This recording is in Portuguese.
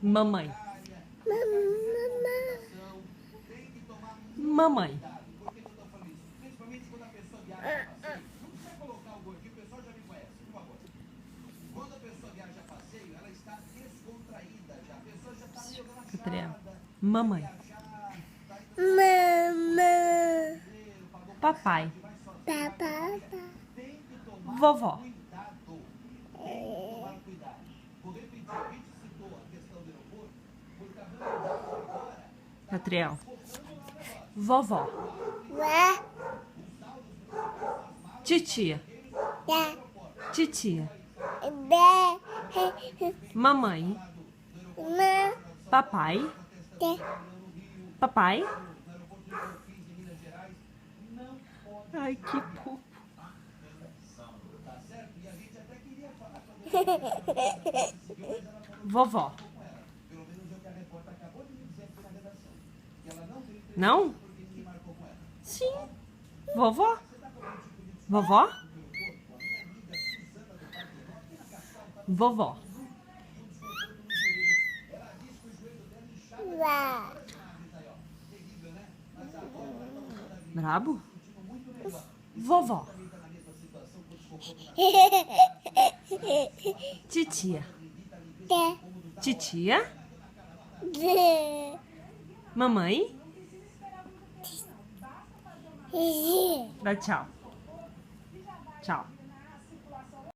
Mamãe. Mamãe. Gabriel. Mamãe. Mamãe. Papai. Papá. Vovó. Gabriel. Vovó. Ué. Titia. Tá. Titia. Bé. Mamãe. Mã. Papai. Tá. Papai. Ai, que fofo. Vovó. Não? Sim. Vovó? Vovó? Vovó. Vá. Brabo? Vovó. Titia. Tá. Titia? Dê. Mamãe? Ih. Dá tchau. Tchau.